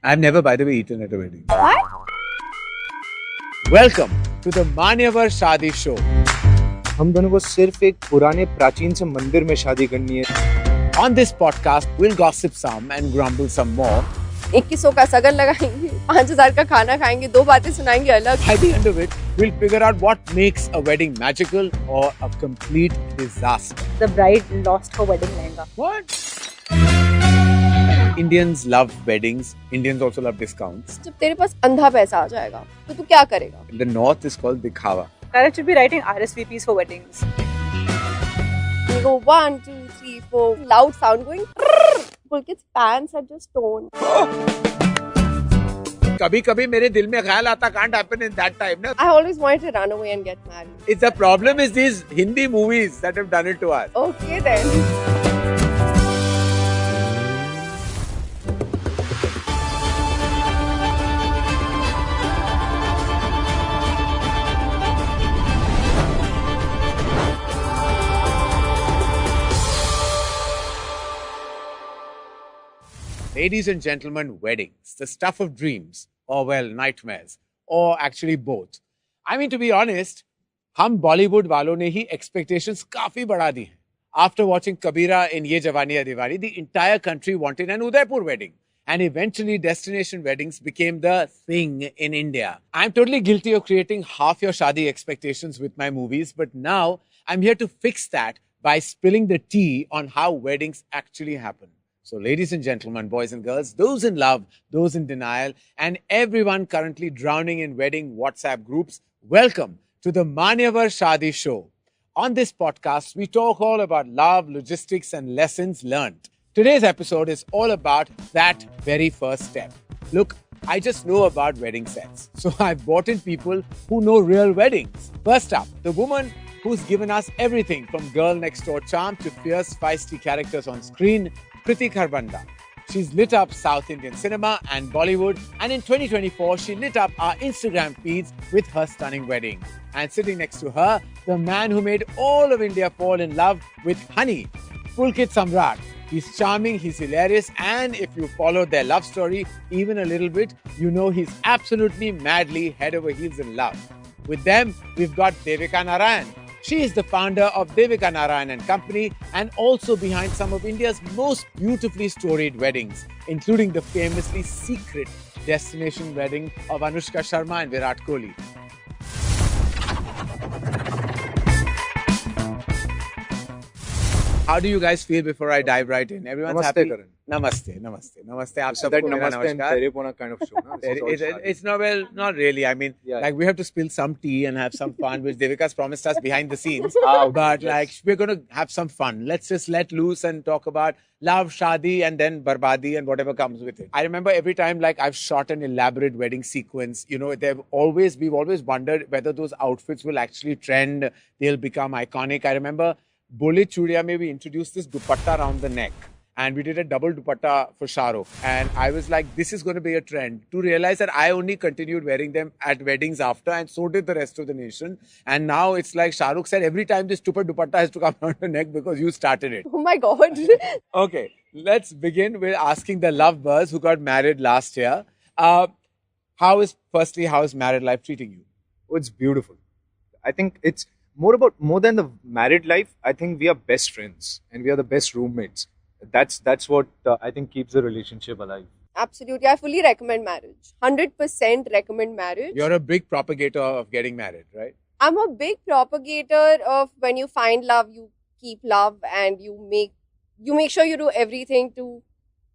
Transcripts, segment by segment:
I've never, by the way, eaten at a wedding. What? Welcome to the Manyavar Shadi Show. हम दोनों को सिर्फ एक पुराने प्राचीन से मंदिर में शादी करनी है. On this podcast, we'll gossip some and grumble some more. 2100 का सगन लगाएंगे, 5000 का खाना खाएंगे, 2 बातें सुनाएंगे अलग. By the end of it, we'll figure out what makes a wedding magical or a complete disaster. The bride lost her wedding lehenga. What? Indians love weddings. Indians also love discounts. जब तेरे पास अंधा पैसा आ जाएगा, तो तू क्या करेगा? In the north, is called dikhawa. Karachi should be writing RSVPs for weddings. You go 1, 2, 3, 4, loud sound going. Pulkit's pants are just torn. कभी-कभी मेरे दिल में ख्याल आता can't happen in that time. No? I always wanted to run away and get married. It's the problem is these Hindi movies that have done it to us. Okay then. Ladies and gentlemen, weddings, the stuff of dreams, or well, nightmares, or actually both. I mean, to be honest, हम Bollywood वालों ने ही expectations काफी बढ़ा दी हैं. After watching Kabira in Ye Jawani Hai Diwani, the entire country wanted an Udaipur wedding. And eventually, destination weddings became the thing in India. I'm totally guilty of creating half your shadi expectations with my movies, but now I'm here to fix that by spilling the tea on how weddings actually happen. So, ladies and gentlemen, boys and girls, those in love, those in denial, and everyone currently drowning in wedding WhatsApp groups, welcome to the Manyavar Shadi Show. On this podcast, we talk all about love, logistics, and lessons learned. Today's episode is all about that very first step. Look, I just know about wedding sets, so I've brought in people who know real weddings. First up, the woman who's given us everything from girl next door charm to fierce, feisty characters on screen, Kriti Kharbanda. She's lit up South Indian cinema and Bollywood, and in 2024, she lit up our Instagram feeds with her stunning wedding. And sitting next to her, the man who made all of India fall in love with Honey, Pulkit Samrat. He's charming, he's hilarious, and if you followed their love story even a little bit, you know he's absolutely madly head over heels in love. With them, we've got Devika Narayan. She is the founder of Devika Narayan and Company and also behind some of India's most beautifully storied weddings, including the famously secret destination wedding of Anushka Sharma and Virat Kohli. How do you guys feel before I dive right in? Everyone's Namaste, happy? Karan. Namaste, namaste. Namaste. Aap So sabko that mera namaste and namaskar. terepona kind of show. No? This is all shadi. It's not, well, not really. I mean, Yeah. like we have to spill some tea and have some fun, which Devika's promised us behind the scenes. Okay. But Yes. like, we're going to have some fun. Let's just let loose and talk about love, shadi, and then barbadi and whatever comes with it. I remember every time like I've shot an elaborate wedding sequence, you know, we've always wondered whether those outfits will actually trend. They'll become iconic. I remember Bole Chudiya mein we introduced this dupatta around the neck. And we did a double dupatta for Shah Rukh. And I was like, this is going to be a trend. To realize that I only continued wearing them at weddings after, and so did the rest of the nation. And now it's like Shah Rukh said, every time this stupid dupatta has to come around the neck because you started it. Oh my God. Okay, let's begin with asking the lovebirds who got married last year. How is married life treating you? Oh, it's beautiful. I think it's more than the married life. I think we are best friends and we are the best roommates. That's what I think keeps the relationship alive. Absolutely. I fully recommend marriage. 100% recommend marriage. You're a big propagator of getting married, right? I'm a big propagator of when you find love, you keep love and you make sure you do everything to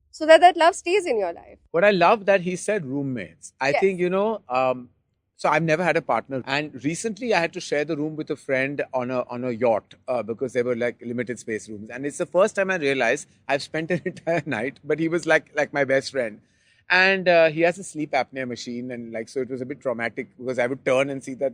so that love stays in your life. But I love that he said roommates. I Yes. think, so I've never had a partner. And recently I had to share the room with a friend on a yacht because they were like limited space rooms. And it's the first time I realized I've spent an entire night, but he was like my best friend. And he has a sleep apnea machine. And like, so it was a bit traumatic because I would turn and see that,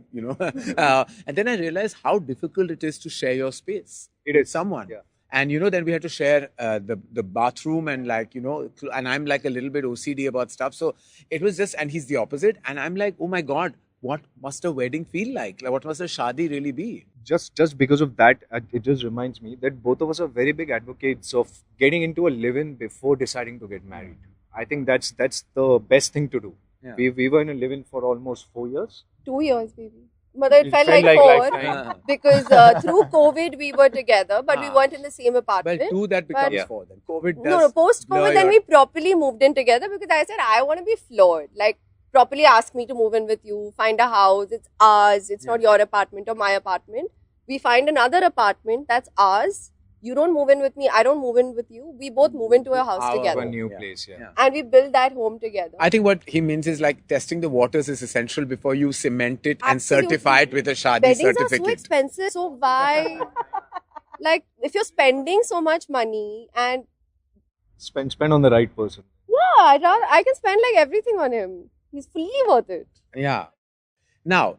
and then I realized how difficult it is to share your space It with is. someone. Yeah. And, then we had to share the bathroom and and I'm like a little bit OCD about stuff. So it was just, and he's the opposite. And I'm like, oh my God, what must a wedding feel like? Like, what must a shadi really be? Just because of that, it just reminds me that both of us are very big advocates of getting into a live-in before deciding to get married. I think that's the best thing to do. Yeah. We were in a live-in for almost 4 years. 2 years, baby. Mother, it felt like 4 lifetime. because through COVID we were together, but we Ah. weren't in the same Well, apartment. 2 that becomes Yeah. 4 then. COVID does. No, post blur COVID, then your- we properly moved in together because I said I want to be floored. Like, properly ask me to move in with you, find a house, it's ours, it's not your apartment or my apartment. We find another apartment that's ours. You don't move in with me, I don't move in with you. We both move into a house Our To a together. new Yeah. place, yeah. Yeah. And we build that home together. I think what he means is like testing the waters is essential before you cement it and Absolutely. certify it with a Shadi Weddings are so certificate. expensive, so why? Like, if you're spending so much money and Spend on the right person. yeah, I can spend like everything on him. He's fully worth it. Yeah. Now,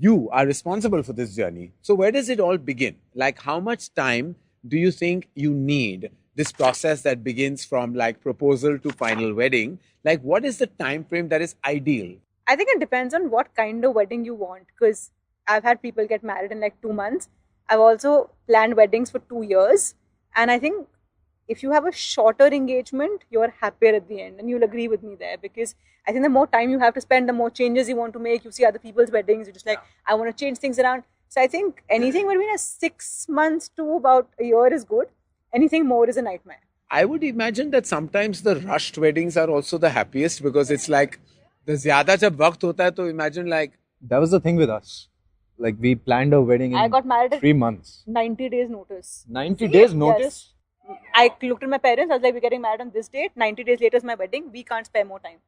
you are responsible for this journey. So where does it all begin? Like how much time do you think you need this process that begins from like proposal to final wedding? Like what is the time frame that is ideal? I think it depends on what kind of wedding you want. Because I've had people get married in like 2 months. I've also planned weddings for 2 years. And I think if you have a shorter engagement, you're happier at the end. And you'll agree with me there. Because I think the more time you have to spend, the more changes you want to make. You see other people's weddings, you're just like, I want to change things around. So I think anything between a 6 months to about a year is good. Anything more is a nightmare. I would imagine that sometimes the rushed weddings are also the happiest because it's like the zyada jab waqt hota hai, to imagine like That was the thing with us. Like we planned a wedding in I got married at 3 months. 90 days notice. 90 days notice? Yes. I looked at my parents. I was like, we're getting married on this date. 90 days later is my wedding. We can't spare more time.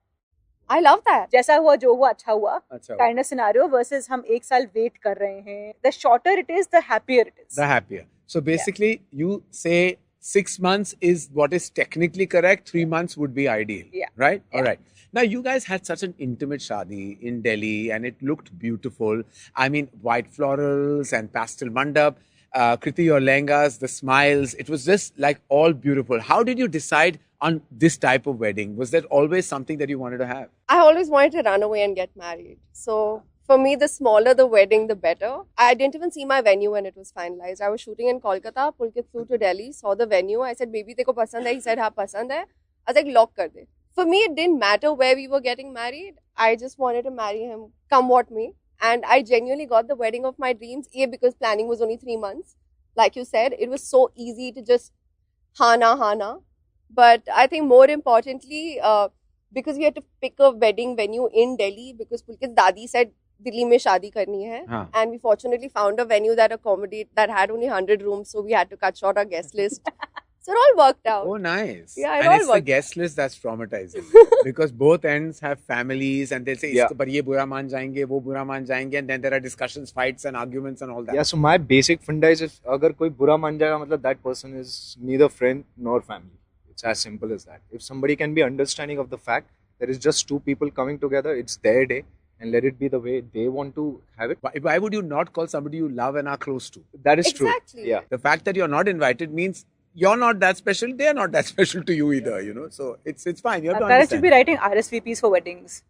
I love that. जैसा हुआ जो हुआ अच्छा हुआ अच्छा हुआ. kind of scenario versus हम 1 साल wait कर रहे हैं. The shorter it is, the happier it is. the happier. So basically, you say 6 months is what is technically correct. 3 months would be ideal. Yeah. Right? All right. Now, you guys had such an intimate shadi in Delhi and it looked beautiful. I mean, white florals and pastel mandap. Kriti, your lehengas, the smiles. It was just like all beautiful. How did you decide on this type of wedding? Was that always something that you wanted to have? I always wanted to run away and get married. So for me, the smaller the wedding, the better. I didn't even see my venue when it was finalized. I was shooting in Kolkata. Pulkit flew to Delhi, saw the venue. I said, baby, teko pasand hai? He said, हाँ, pasand hai. I was like, lock kar de. For me, it didn't matter where we were getting married. I just wanted to marry him, come what may. And I genuinely got the wedding of my dreams. A, because planning was only 3 months. Like you said, it was so easy to just hana. But I think more importantly, because we had to pick a wedding venue in Delhi because Pulkit's dadi said Delhi mein shadi karni hai. Huh. And we fortunately found a venue that had only 100 rooms, so we had to cut short our guest list. So it all worked out. Oh, nice. Yeah, it and all it's the worked. guest list that's traumatizing because both ends have families and they'll say, Yeah. isko par ye bura maan jayenge, wo bura maan jayenge, and then there are discussions, fights and arguments and all that. Yeah, so my basic funda is if agar koi bura maan jayega, matlab that person is neither friend nor family. It's as simple as that. If somebody can be understanding of the fact there is just 2 people coming together, it's their day and let it be the way they want to have it. Why would you not call somebody you love and are close to? That is Exactly. true. Yeah. The fact that you're not invited means you're not that special, they're not that special to you either, you know. So it's fine. You have to Parents should understand. be writing RSVPs for weddings.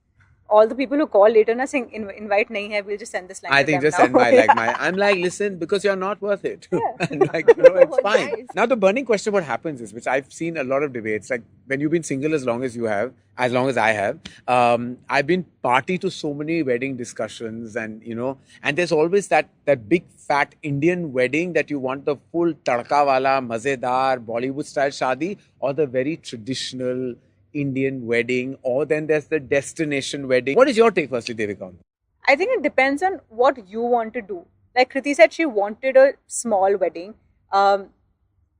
All the people who call later na saying invite nahi hai, we'll just send this line. I to think them just now. send my like my. I'm like, listen, because you're not worth it. And like, you know, it's Oh, fine. nice. Now the burning question, what happens is, which I've seen a lot of debates. Like when you've been single as long as you have, as long as I have, I've been party to so many wedding discussions, and you know, and there's always that big fat Indian wedding that you want the full tadka wala, mazedar Bollywood style shadi, or the very traditional Indian wedding, or then there's the destination wedding. What is your take, firstly, Devika? I think it depends on what you want to do. Like Kriti said, she wanted a small wedding.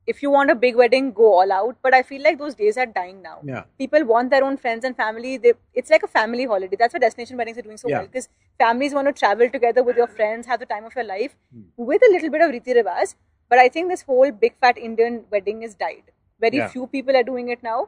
If you want a big wedding, go all out. But I feel like those days are dying now. Yeah. People want their own friends and family. It's like a family holiday. That's why destination weddings are doing so Yeah. well. Because families want to travel together with your friends, have the time of your life, with a little bit of riti rivaj. But I think this whole big fat Indian wedding is died. Very Yeah. few people are doing it now.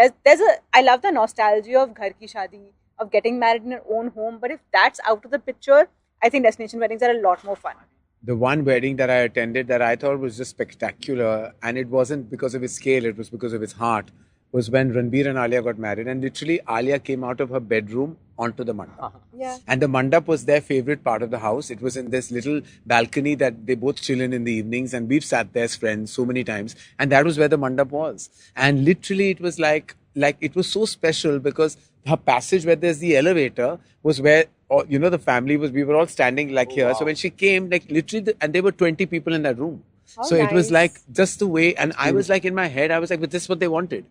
I love the nostalgia of ghar ki shadi, of getting married in your own home. But if that's out of the picture, I think destination weddings are a lot more fun. The one wedding that I attended that I thought was just spectacular, and it wasn't because of its scale, it was because of its heart, was when Ranbir and Alia got married. And literally, Alia came out of her bedroom onto the mandap. Yeah. And the mandap was their favorite part of the house. It was in this little balcony that they both chill in the evenings, and we've sat there as friends so many times. And that was where the mandap was. And literally, it was like like it was so special because her passage where there's the elevator was where, you know, the family was, we were all standing like here. So when she came, like literally, and there were 20 people in that room. How So it was nice. like just the way, and I was like in my head, I was like, but this is what they wanted.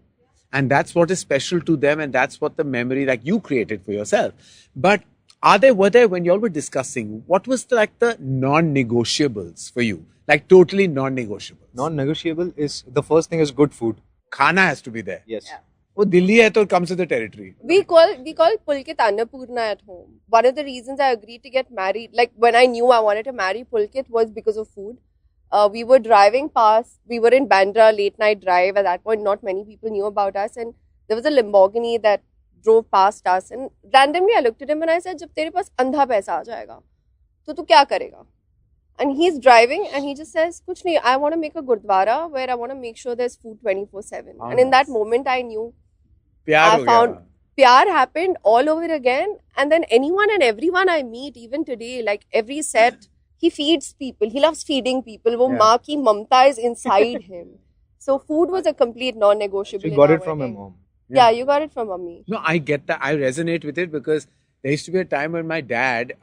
And that's what is special to them, and that's what the memory like you created for yourself. But were there, when you all were discussing, what was the non-negotiables for you? Like totally non-negotiables. Non-negotiable is, the first thing is good food. Khana has to be there. Yes. वो दिल्ली है तो it comes with the territory. We call Pulkit Annapurna at home. One of the reasons I agreed to get married, like when I knew I wanted to marry Pulkit, was because of food. We were driving past, we were in Bandra, late night drive. At that point, not many people knew about us. And there was a Lamborghini that drove past us. And randomly, I looked at him and I said, जब तेरे पास अंधा पैसा आ जाएगा, तो तू क्या करेगा? And he's driving and he just says, कुछ नहीं, I want to make a gurdwara where I want to make sure there's food 24/7. And in that moment, I knew प्यार I हो found गया. pyar happened all over again. And then anyone and everyone I meet, even today, like every set, he feeds people. He loves feeding people. Wo Yeah. maa ki mamta is inside him. So food was a complete non-negotiable. She in got our it from her wedding. mom. Yeah, you got it from mommy. No, I get that. I resonate with it because there used to be a time when my dad,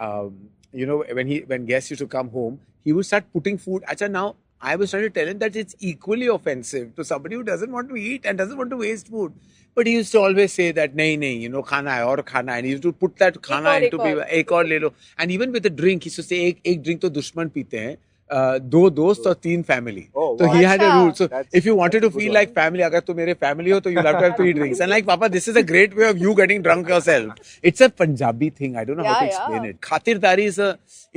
you know, when guests used to come home, he would start putting food. Acha, now I was trying to tell him that it's equally offensive to somebody who doesn't want to eat and doesn't want to waste food. But he used to always say that, nahi, you know, khana hai aur khana hai. And he used to put that khana aur, into ek people. aur. Ek aur le lo. And even with the drink, he used to say, ek drink to dushman peete hain. दो दोस्त और तीन family Oh, so wow. he had a Acha. rule so That's- if you wanted to that's a good feel one. like family agar tu mere family ho to you'll have to have 3 drinks and like papa this is a great way of you getting drunk yourself it's a Punjabi thing I don't know how to Yeah, explain yeah. it khatirdari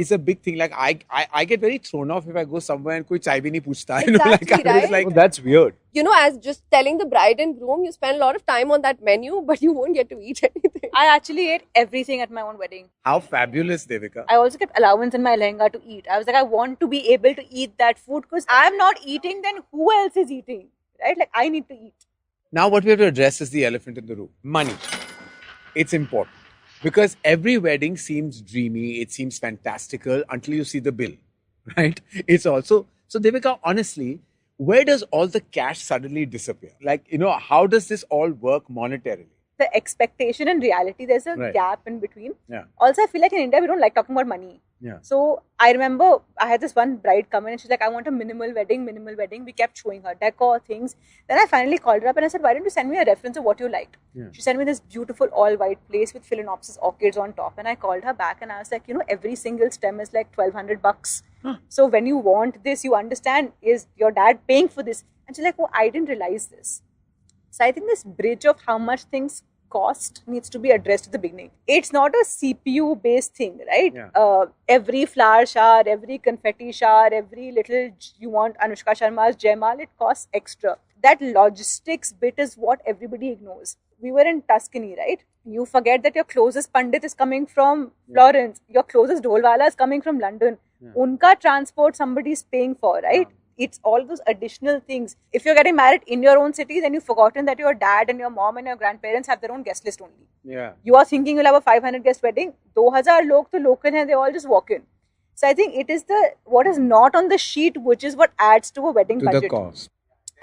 is a big thing like I get very thrown off if I go somewhere and koi chai bhi nahi puchta you know like Exactly, I was right? like Oh, that's weird. You know, as just telling the bride and groom, you spend a lot of time on that menu, but you won't get to eat anything. I actually ate everything at my own wedding. how fabulous Devika I also kept allowance in my lehenga to eat. I was like, I want to be able to eat that food because I'm not eating, then who else is eating? Right? Like, I need to eat. Now, what we have to address is the elephant in the room money. It's important because every wedding seems dreamy, it seems fantastical until you see the bill, right? It's also so, Devika, honestly, where does all the cash suddenly disappear? Like, you know, how does this all work monetarily? The expectation and reality, there's a Right. gap in between. Yeah. Also, I feel like in India, we don't like talking about money. Yeah. So I remember I had this one bride come in and she's like, I want a minimal wedding, minimal wedding. We kept showing her decor, things. Then I finally called her up and I said, why don't you send me a reference of what you liked? Yeah. She sent me this beautiful all white place with Phalaenopsis orchids on top. And I called her back and I was like, you know, every single stem is like $1,200. So when you want this, you understand, is your dad paying for this? And she's like, oh, I didn't realize this. So I think this bridge of how much things cost needs to be addressed at the beginning. It's not a CPU based thing, right? Yeah. Every flower shower, every confetti shower, every little you want Anushka Sharma's Jaimal, it costs extra. That logistics bit is what everybody ignores. We were in Tuscany, right? You forget that your closest Pandit is coming from Florence. Your closest Dholwala is coming from London. Unka transport somebody is paying for, right? It's all those additional things. If you're getting married in your own city, then you've forgotten that your dad and your mom and your grandparents have their own guest list only. Yeah. You are thinking you'll have a 500 guest wedding. 2,000 log to local hain, they all just walk in. So I think it is what is not on the sheet, which is what adds to a wedding To budget. the cost.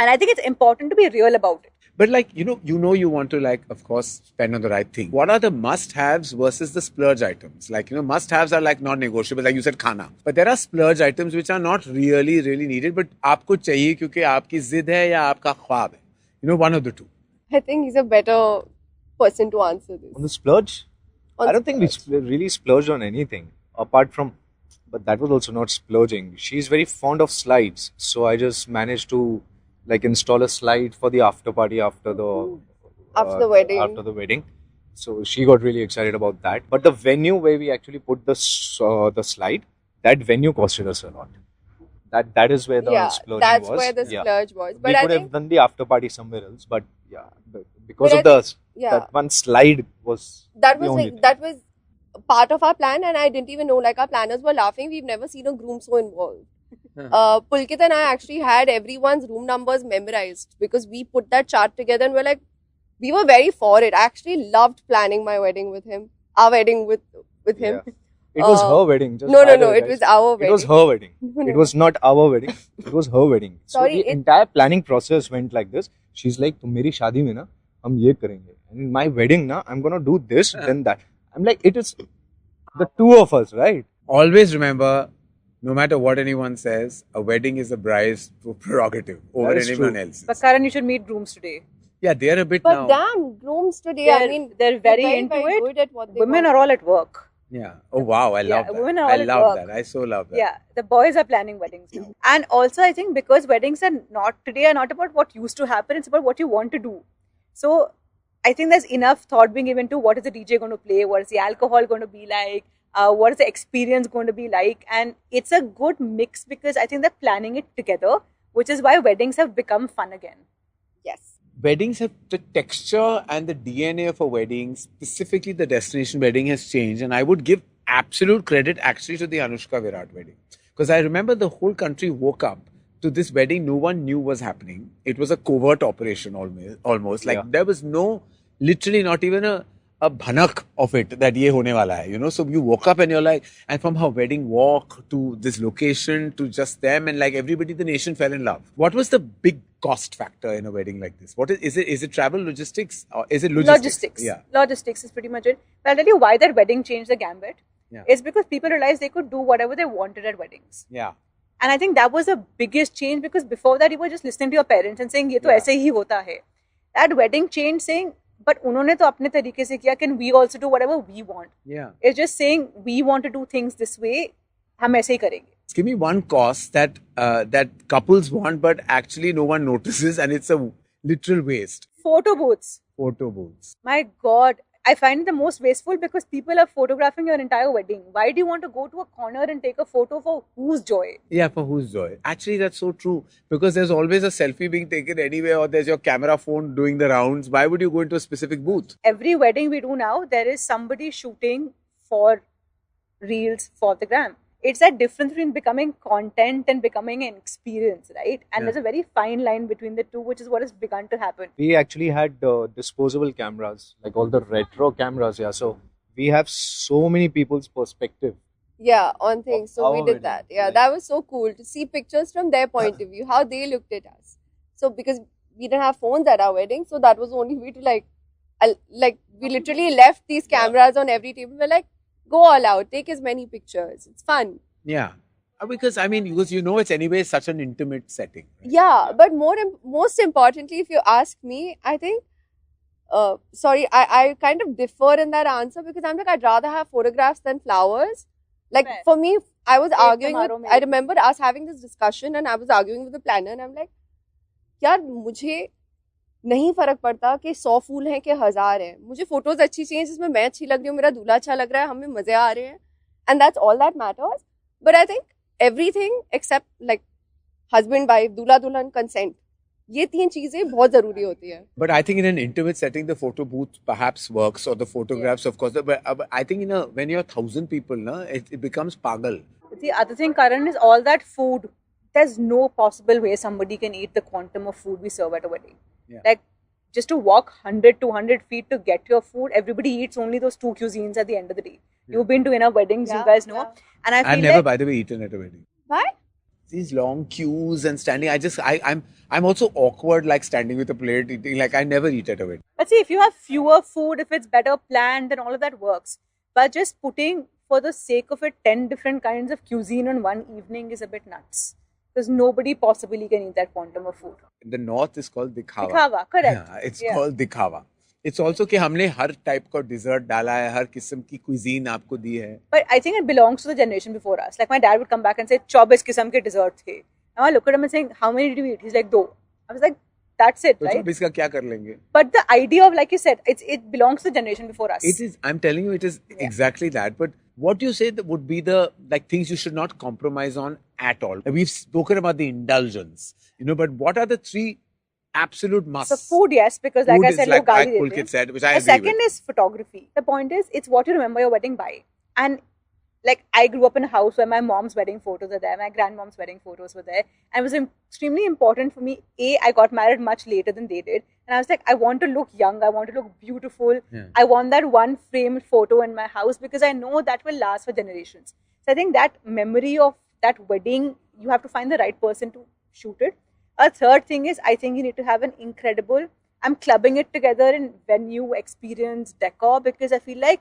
And I think it's important to be real about it. But like, you know you want to like, of course, spend on the right thing. What are the must-haves versus the splurge items? Like, you know, must-haves are like non-negotiable, like you said, khana. But there are splurge items which are not really needed, but आपको चाहिए क्योंकि आपकी जिद है या आपका ख्वाब है. You know, one of the two. I think he's a better person to answer this. On the splurge, On I don't think we splurge. really splurged on anything apart from, but that was also not splurging. She's very fond of slides, so I just managed to like install a slide for the after party after the wedding. After the wedding, so she got really excited about that. But the venue where we actually put the slide, that venue costed us a lot. That is where the Yeah, splurging that's was. where the Yeah. splurge was. We But I could have think, done the after party somewhere else, but yeah, because But of I the yeah. that one slide was that the was only like thing. that was part of our plan, and I didn't even know. Like our planners were laughing. We've never seen a groom so involved. Pulkit and I actually had everyone's room numbers memorized because we put that chart together and we're like, we were very for it. I actually loved planning my wedding with him. Our wedding with him. Yeah. It was Uh, her wedding. Just No, by the no, way, it guys. was our wedding. It was her wedding. No, It no. was not our wedding. It was her wedding. So Sorry, the it- entire planning process went like this. She's like, तुम मेरी शादी में ना हम ये करेंगे. And my wedding na, I'm gonna do this, then that. I'm like, it is the two of us, right? Always remember, no matter what anyone says, a wedding is a bride's prerogative over That is anyone true. else's. But Karan, you should meet grooms today. Yeah, they're a bit But now. damn, grooms today, I mean, they're very into very it. good at what they Women want. are all at work. Yeah. Oh wow, I love that. women are I all at love work. that. I so love that. Yeah, the boys are planning weddings now. And also, I think because weddings are not today are not about what used to happen, it's about what you want to do. So, I think there's enough thought being given to what is the DJ going to play, what is the alcohol going to be like, what is the experience going to be like, and it's a good mix because I think they're planning it together, which is why weddings have become fun again. Yes. Weddings have the texture and the DNA of a wedding, specifically the destination wedding, has changed. And I would give absolute credit actually to the Anushka Virat wedding. Because I remember the whole country woke up to this wedding no one knew was happening. It was a covert operation almost. Like Yeah. there was no, literally not even a bhanak of it that ye hone wala hai, you know. So you woke up and you're like, and from her wedding walk to this location to just them and like everybody, the nation fell in love. What was the big cost factor in a wedding like this? What is it? Is it travel, logistics, or is it logistics? Yeah. Logistics is pretty much it. But I'll tell you why that wedding changed the gambit. Yeah. It's because people realized they could do whatever they wanted at weddings. Yeah. And I think that was the biggest change because before that you were just listening to your parents and saying, ये तो Yeah. ऐसे ही होता है. That wedding changed saying, but उन्होंने तो अपने तरीके से किया, can we also do whatever we want? Yeah. It's just saying we want to do things this way, हम ऐसे ही करेंगे. Give me one cost that that couples want, but actually no one notices, and it's a literal waste. Photo booths. Photo booths. My God, I find it the most wasteful because people are photographing your entire wedding. Why do you want to go to a corner and take a photo for whose joy? Yeah, for whose joy? Actually, that's so true. Because there's always a selfie being taken anywhere, or there's your camera phone doing the rounds. Why would you go into a specific booth? Every wedding we do now, there is somebody shooting for reels for the gram. It's that difference between becoming content and becoming an experience, right? And Yeah. there's a very fine line between the two, which is what has begun to happen. We actually had disposable cameras, like all the retro cameras. Yeah, so we have so many people's perspective. Yeah, on things. So we Our did wedding, that. Yeah, right. that was so cool to see pictures from their point of view, how they looked at us. So because we didn't have phones at our wedding, so that was the only way to like we literally left these cameras on every table. We're like, go all out, take as many pictures. It's fun. Yeah. Because I mean, because you know, it's anyway such an intimate setting. Right? Yeah, but most importantly, if you ask me, I think, I kind of differ in that answer because I'm like, I'd rather have photographs than flowers. Like Fair. for me, I was arguing with, समारोह में I remember us having this discussion and I was arguing with the planner and I'm like, यार मुझे नहीं फर्क पड़ता कि 100 फूल हैं कि 1000 हैं. मुझे फोटोज अच्छी चाहिए जिसमें मैं अच्छी लग रही हूँ, मेरा दूल्हा अच्छा लग रहा है, हमें मजे आ रहे हैं. And that's all that matters. But I think everything except like husband, wife, दूल्हा दुल्हन, consent. ये 3 चीजें बहुत जरूरी होती है. But I think in an intimate setting, the photo booth perhaps works, or the photographs, of course. But I think when you're 1,000 people, it becomes pagal. The other thing, Karan, is all that food. There's no possible way somebody can eat the quantum of food we serve at a wedding. Yeah. Like, just to walk 100, 200 feet to get your food, everybody eats only those 2 cuisines at the end of the day. You've been to enough weddings, you Yeah, guys know. yeah. And I I've feel never, like by the way, eaten at a wedding. Why? These long queues and standing. I'm also awkward, like standing with a plate eating. Like I never eat at a wedding. But see, if you have fewer food, if it's better planned, then all of that works. But just putting, for the sake of it, 10 different kinds of cuisine on one evening is a bit nuts. Because nobody possibly can eat that quantum of food. In the north, it's called dikhawa. Dikhawa, correct. Yeah, it's Yeah. called dikhawa. It's also कि हमने हर type का dessert डाला है, हर किस्म की cuisine आपको दी है. But I think it belongs to the generation before us. Like my dad would come back and say, 24 kisam ke dessert the. Now I look at him and saying, how many did you eat? He's like, 2. I was like, that's it, तो right? इसका क्या कर लेंगे? But the idea of, like you said, it belongs to the generation before us. It is. I'm telling you, it is exactly that. But what you say that would be the like things you should not compromise on at all. We've spoken about the indulgence, but what are the 3 absolute musts? So food, yes, because like Food I is said, like log gaali Pulkit dete hain. said, which I The agree second with. is photography. The point is, it's what you remember your wedding by. And like I grew up in a house where my mom's wedding photos are there, my grandmom's wedding photos were there. And it was extremely important for me. I got married much later than they did. And I was like, I want to look young. I want to look beautiful. Yeah. I want that one framed photo in my house because I know that will last for generations. So I think that memory of that wedding, you have to find the right person to shoot it. A third thing is, I think you need to have an incredible I'm clubbing it together in venue, experience, decor, because I feel like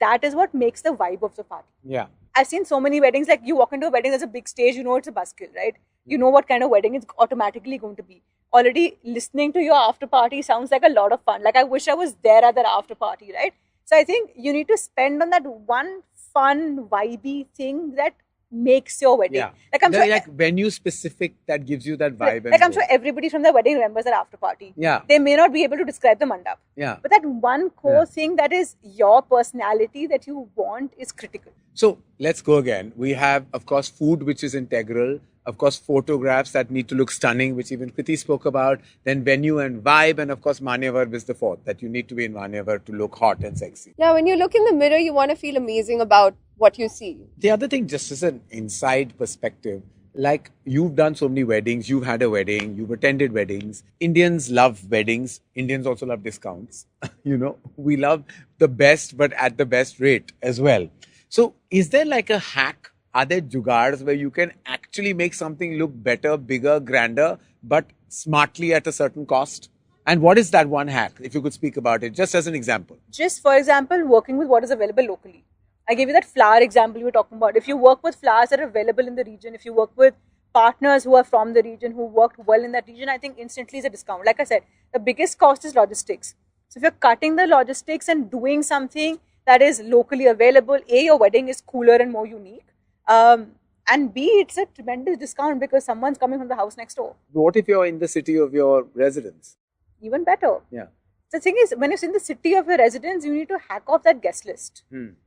that is what makes the vibe of the party. Yeah. I've seen so many weddings, like you walk into a wedding, there's a big stage, you know it's a buskill, right? You know what kind of wedding it's automatically going to be. Already listening to your after party sounds like a lot of fun. Like I wish I was there at that after party, right? So I think you need to spend on that one fun, vibey thing that makes your wedding. Yeah. Like I'm sure, Like venue specific that gives you that vibe. like I'm sure everybody from the wedding remembers that after party. Yeah. They may not be able to describe the mandap. Yeah. But that one core thing that is your personality that you want is critical. So let's go again. We have, of course, food, which is integral. Of course, photographs that need to look stunning, which even Kriti spoke about. Then venue and vibe. And of course, Manyavar is the fourth, that you need to be in Manyavar to look hot and sexy. Yeah, when you look in the mirror, you want to feel amazing about what you see. The other thing, just as an inside perspective, like you've done so many weddings, you've had a wedding, you've attended weddings. Indians love weddings. Indians also love discounts. We love the best, but at the best rate as well. So is there like a hack? Are there jugaads where you can actually make something look better, bigger, grander, but smartly at a certain cost? And what is that one hack, if you could speak about it, just as an example? Just for example, working with what is available locally. I gave you that flower example you were talking about. If you work with flowers that are available in the region, if you work with partners who are from the region, who worked well in that region, I think instantly is a discount. Like I said, the biggest cost is logistics. So if you're cutting the logistics and doing something that is locally available, A, your wedding is cooler and more unique. And B, it's a tremendous discount because someone's coming from the house next door. What if you're in the city of your residence? Even better. Yeah. The thing is, when you're in the city of your residence, you need to hack off that guest list.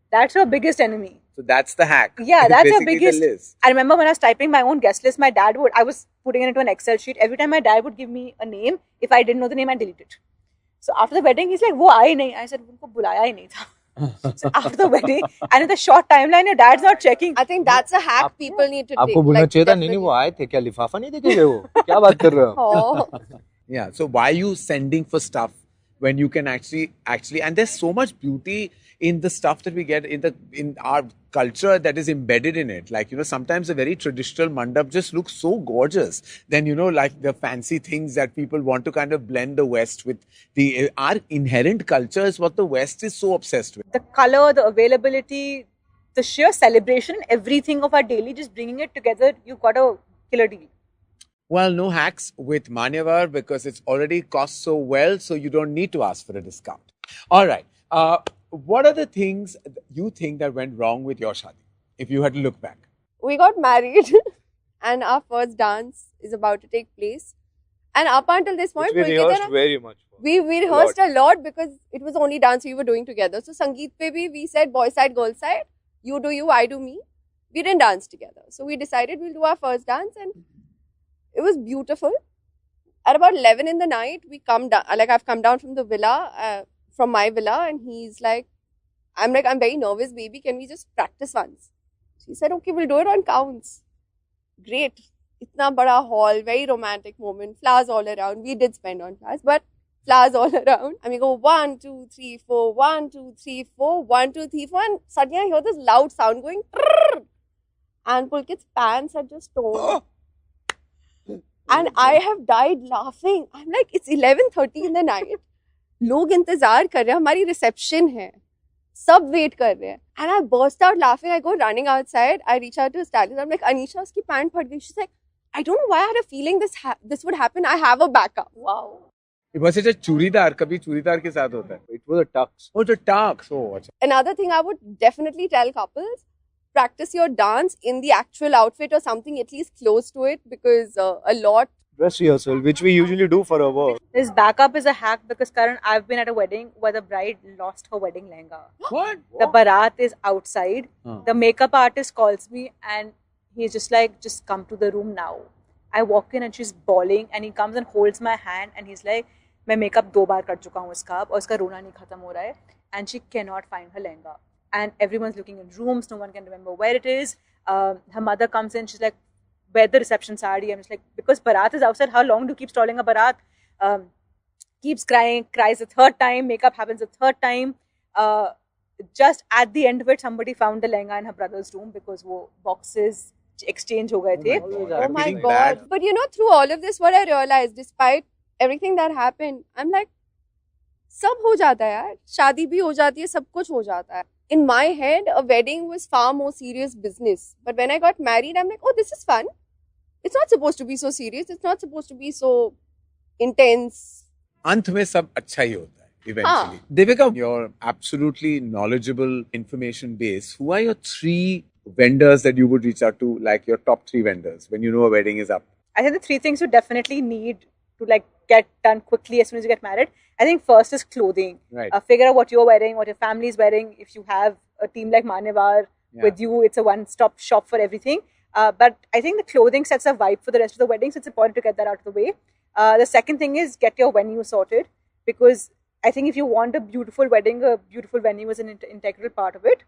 That's your biggest enemy. So that's the hack. Yeah, that's your Basically biggest. the list. I remember when I was typing my own guest list, I was putting it into an Excel sheet. Every time my dad would give me a name, if I didn't know the name, I delete it. So after the wedding, he's like, "वो आए नहीं." I said, "उनको बुलाया ही नहीं था." So after the wedding, and in the short timeline, your dad's not checking. I think that's a hack people need to take. आपको बोलना चाहिए था नहीं definitely. वो आए थे क्या लिफाफा नहीं देके गए वो क्या बात कर रहे हो Oh. Yeah. So why are you sending for stuff when you can actually, and there's so much beauty in the stuff that we get in our culture that is embedded in it. Like, sometimes a very traditional mandap just looks so gorgeous. Then, like the fancy things that people want to kind of blend the West with our inherent culture is what the West is so obsessed with. The color, the availability, the sheer celebration, everything of our daily, just bringing it together, you've got a killer deal. Well, no hacks with Manyavar because it's already cost so well, so you don't need to ask for a discount. All right. What are the things you think that went wrong with your shadi, if you had to look back? We got married and our first dance is about to take place. And up until this point, we Pulkit rehearsed and very much we rehearsed a lot because it was only dance we were doing together. So Sangeet pe bhi, we said boy side, girl side. You do you, I do me. We didn't dance together. So we decided we'll do our first dance and it was beautiful. At about 11 in the night, we come down. Like I've come down from the villa, from my villa, and he's like, I'm very nervous, baby. Can we just practice once? She said, okay, we'll do it on counts. Great. Itna bada hall, very romantic moment, flowers all around. We did spend on flowers, but flowers all around. And we go 1, 2, 3, 4, 1, 2, 3, 4, 1, 2, 3, 4. And suddenly I hear this loud sound going, trrr, and Pulkit's pants had just torn. And I have died laughing. I'm like, it's 11:30 in the night. लोग इंतजार कर रहे हैं, हमारी reception है, सब wait कर रहे हैं. And I burst out laughing. I go running outside. I reach out to a stylist. I'm like, Anisha, उसकी पैंट फट गई. She's like, I don't know why I had a feeling this would happen. I have a backup. Wow. Was it a churidar? कभी churidar के साथ होता है? it was a tux Oh, it's a tux. Oh, अच्छा. Another thing I would definitely tell couples, practice your dance in the actual outfit or something at least close to it, because a lot. dress rehearsal which we usually do for our work. This backup is a hack because Karan, I've been at a wedding where the bride lost her wedding lehenga. What? The barat is outside. Huh. The makeup artist calls me and he's just like, just come to the room now. I walk in and she's bawling and he comes and holds my hand and he's like, मैं makeup 2 बार कर चुका हूँ इसका और इसका रोना नहीं खत्म हो रहा है. And she cannot find her lehenga. And everyone's looking in rooms, no one can remember where it is. Her mother comes in, she's like, where the reception sari? I'm just like, because barat is outside, how long do you keep stalling a barat? Keeps crying, cries a third time, makeup happens a third time. Just at the end of it, somebody found the lehenga in her brother's room because wo boxes exchange ho gaye the. Oh my God. But through all of this, what I realized, despite everything that happened, I'm like, सब हो जाता है यार, शादी भी हो जाती है, सब कुछ हो जाता है. In my head, a wedding was far more serious business. But when I got married, I'm like, oh, this is fun. It's not supposed to be so serious. It's not supposed to be so intense. अंत में सब अच्छा ही होता है eventually. Devika, you're absolutely knowledgeable, information based. Who are your 3 vendors that you would reach out to, like your top 3 vendors when you know a wedding is up? I think the 3 things you definitely need to like get done quickly as soon as you get married. I think first is clothing. Right. Figure out what you're wearing, what your family is wearing. If you have a team like Manevar with you, it's a one-stop shop for everything. But I think the clothing sets a vibe for the rest of the wedding, so it's important to get that out of the way. The second thing is get your venue sorted, because I think if you want a beautiful wedding, a beautiful venue is an integral part of it.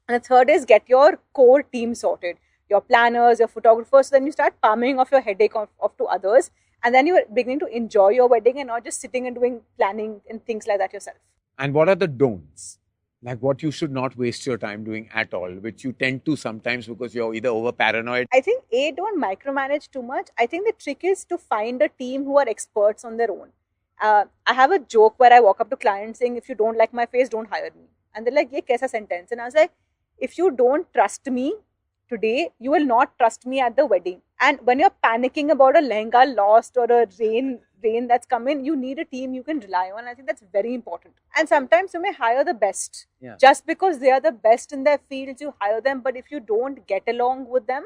And the third is get your core team sorted, your planners, your photographers. So then you start palming off your headache off to others. And then you're beginning to enjoy your wedding and not just sitting and doing planning and things like that yourself. And what are the don'ts? Like what you should not waste your time doing at all, which you tend to sometimes because you're either over paranoid. I think don't micromanage too much. I think the trick is to find a team who are experts on their own. I have a joke where I walk up to clients saying, if you don't like my face, don't hire me. And they're like, ye kaisa sentence? And I was like, if you don't trust me today, you will not trust me at the wedding. And when you're panicking about a lehenga lost or a rain that's come in, you need a team you can rely on. I think that's very important. And sometimes you may hire the best. Yeah. Just because they are the best in their fields, you hire them. But if you don't get along with them,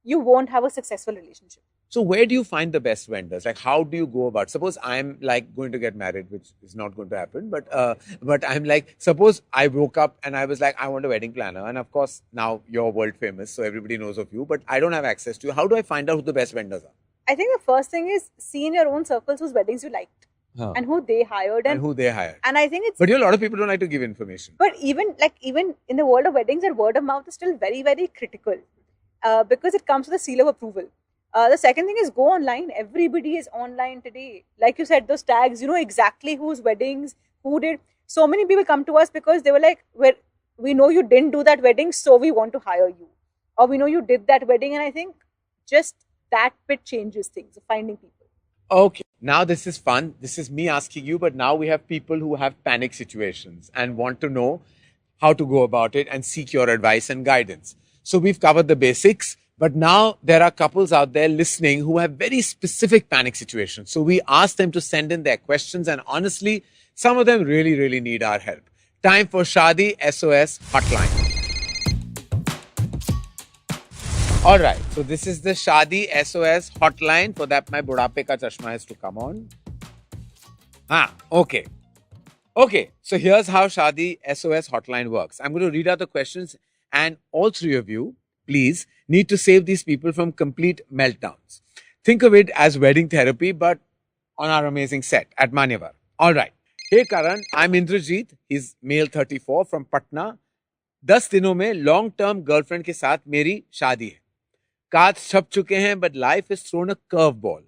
you won't have a successful relationship. So where do you find the best vendors? Like how do you go about? Suppose I'm like going to get married, which is not going to happen. But I'm like, suppose I woke up and I was like, I want a wedding planner. And of course, now you're world famous, so everybody knows of you. But I don't have access to you. How do I find out who the best vendors are? I think the first thing is see in your own circles whose weddings you liked. And who they hired. And who they hired. And I think it's... But a lot of people don't like to give information. But even in the world of weddings, that word of mouth is still very, very critical. Because it comes with a seal of approval. The second thing is go online. Everybody is online today. Like you said, those tags, you know exactly whose weddings, who did. So many people come to us because they were like, we know you didn't do that wedding, so we want to hire you. Or we know you did that wedding. And I think just that bit changes things, finding people. Okay, now this is fun. This is me asking you, but now we have people who have panic situations and want to know how to go about it and seek your advice and guidance. So we've covered the basics. But now there are couples out there listening who have very specific panic situations. So we asked them to send in their questions, and honestly, some of them really, really need our help. Time for Shadi SOS Hotline. All right, so this is the Shadi SOS Hotline. For that, my budape ka chashma has to come on. Okay. Okay, so here's how Shadi SOS Hotline works. I'm going to read out the questions, and all 3 of you, please, need to save these people from complete meltdowns. Think of it as wedding therapy, but on our amazing set at Manevar. All right. Hey Karan, I'm Indrajit. He's male 34 from Patna. 10 दिनों में long term girlfriend के साथ मेरी शादी है. Cards छप चुके हैं, but life has thrown a curveball.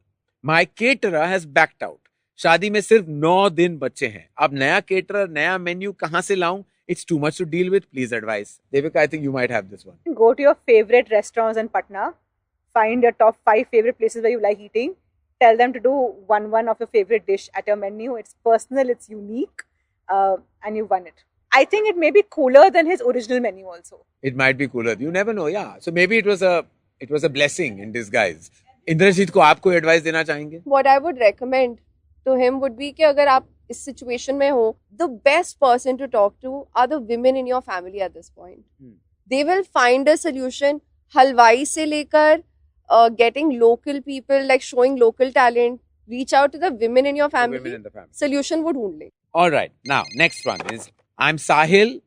My caterer has backed out. शादी में सिर्फ 9 दिन बचे हैं. अब नया caterer, नया मेन्यू कहाँ से लाऊं? It's too much to deal with. Please advise. Devika, I think you might have this one. Go to your favorite restaurants in Patna. Find your top 5 favorite places where you like eating. Tell them to do one of your favorite dish at your menu. It's personal, it's unique, and you won it. I think it may be cooler than his original menu also. It might be cooler. You never know, yeah. So maybe it was a blessing in disguise. Indrajit को आप कोई advice देना चाहेंगे? What I would recommend to him would be कि अगर आप इस situation में हो, the best person to talk to are the women in your family at this point. They will find a solution. हलवाई से लेकर getting local people, like showing local talent. Reach out to the women in your family. Women in the family. Solution would ढूंढ ले. All right. Now, next one is, I'm Sahil.